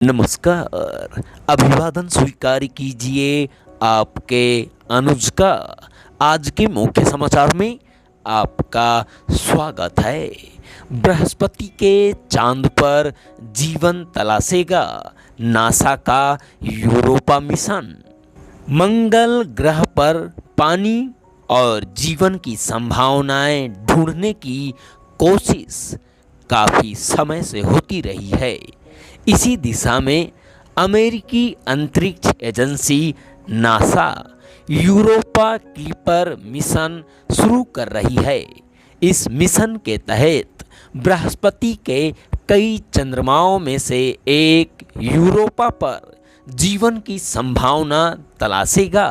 नमस्कार। अभिवादन स्वीकार कीजिए आपके अनुज का। आज के मुख्य समाचार में आपका स्वागत है। बृहस्पति के चांद पर जीवन तलाशेगा नासा का यूरोपा मिशन। मंगल ग्रह पर पानी और जीवन की संभावनाएं ढूंढने की कोशिश काफ़ी समय से होती रही है। इसी दिशा में अमेरिकी अंतरिक्ष agency NASA Europa clipper mission शुरू कर रही है। इस मिशन के तहत बृहस्पति के कई चंद्रमाओं में से एक यूरोपा पर जीवन की संभावना तलाशेगा।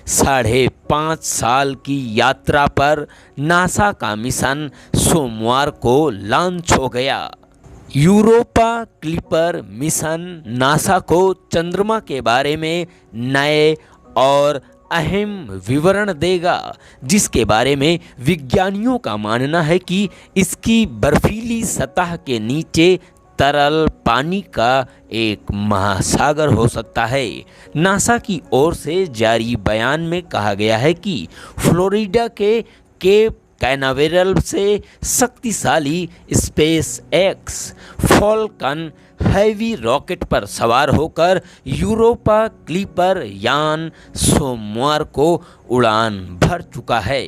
5.5 साल की यात्रा पर नासा का मिशन सोमवार को लॉन्च हो गया। यूरोपा क्लिपर मिशन नासा को चंद्रमा के बारे में नए और अहम विवरण देगा, जिसके बारे में विज्ञानियों का मानना है कि इसकी बर्फीली सतह के नीचे तरल पानी का एक महासागर हो सकता है। नासा की ओर से जारी बयान में कहा गया है कि फ्लोरिडा के केप कैनावेरल से शक्तिशाली space x Falcon heavy rocket पर सवार होकर यूरोपा क्लिपर यान सोमवार को उड़ान भर चुका है।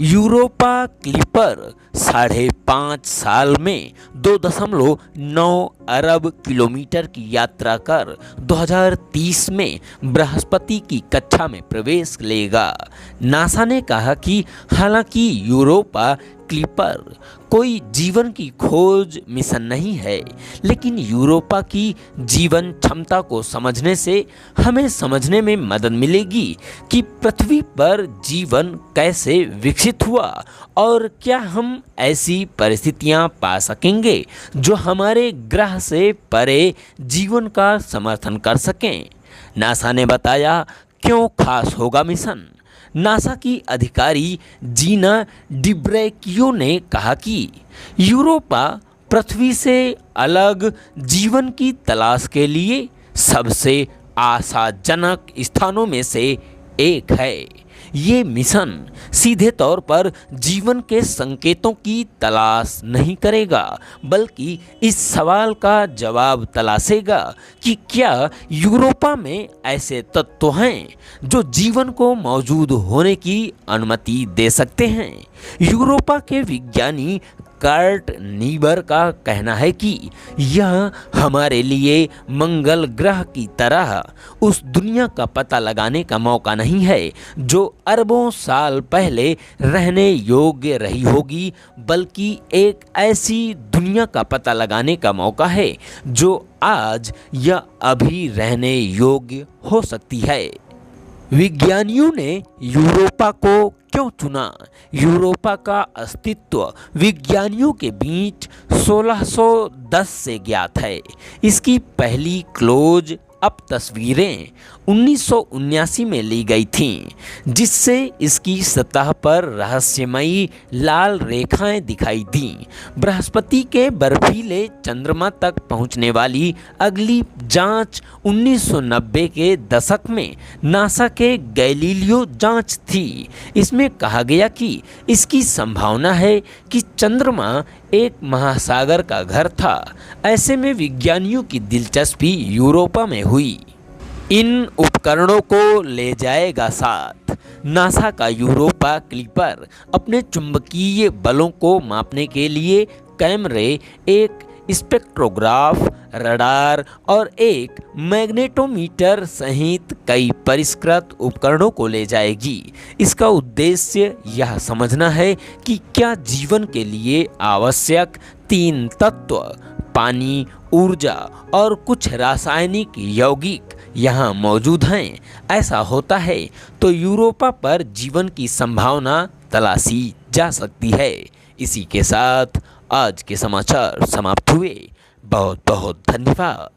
यूरोपा क्लिपर 5.5 साल में 2.9 अरब किलोमीटर की यात्रा कर 2030 में बृहस्पति की कक्षा में प्रवेश लेगा। नासा ने कहा कि हालांकि यूरोपा क्लिपर कोई जीवन की खोज मिशन नहीं है, लेकिन यूरोपा की जीवन क्षमता को समझने से हमें समझने में मदद मिलेगी कि पृथ्वी पर जीवन कैसे विकसित हुआ और क्या हम ऐसी परिस्थितियां पा सकेंगे जो हमारे ग्रह से परे जीवन का समर्थन कर सकें। नासा ने बताया क्यों खास होगा मिशन। नासा की अधिकारी जीना डिब्रेकियो ने कहा कि यूरोपा पृथ्वी से अलग जीवन की तलाश के लिए सबसे आशाजनक स्थानों में से एक है। ये मिशन सीधे तौर पर जीवन के संकेतों की तलाश नहीं करेगा, बल्कि इस सवाल का जवाब तलाशेगा कि क्या यूरोपा में ऐसे तत्व हैं जो जीवन को मौजूद होने की अनुमति दे सकते हैं। यूरोपा के विज्ञानी कर्ट नीबर का कहना है कि यह हमारे लिए मंगल ग्रह की तरह उस दुनिया का पता लगाने का मौका नहीं है जो अरबों साल पहले रहने योग्य रही होगी, बल्कि एक ऐसी दुनिया का पता लगाने का मौका है जो आज या अभी रहने योग्य हो सकती है। विज्ञानियों ने यूरोपा को क्यों चुना? यूरोपा का अस्तित्व विज्ञानियों के बीच 1610 से ज्ञात है। इसकी पहली खोज अब तस्वीरें 1979 में ली गई थीं, जिससे इसकी सतह पर रहस्यमयी लाल रेखाएं दिखाई दीं। बृहस्पति के बर्फीले चंद्रमा तक पहुंचने वाली अगली जांच 1990 के दशक में नासा के गैलीलियो जांच थी। इसमें कहा गया कि इसकी संभावना है कि चंद्रमा एक महासागर का घर था। ऐसे में विज्ञानियों की दिलचस्पी यूरोपा में हुई। इन उपकरणों को ले जाएगा साथ। नासा का यूरोपा क्लिपर अपने चुंबकीय बलों को मापने के लिए कैमरे, एक स्पेक्ट्रोग्राफ, रडार और एक मैग्नेटोमीटर सहित कई परिष्कृत उपकरणों को ले जाएगी। इसका उद्देश्य यह समझना है कि क्या जीवन के लिए आवश्यक 3 तत्व पानी, ऊर्जा और कुछ रासायनिक यौगिक यहाँ मौजूद हैं। ऐसा होता है तो यूरोपा पर जीवन की संभावना तलाशी जा सकती है। इसी के साथ आज के समाचार समाप्त हुए। बहुत बहुत धन्यवाद।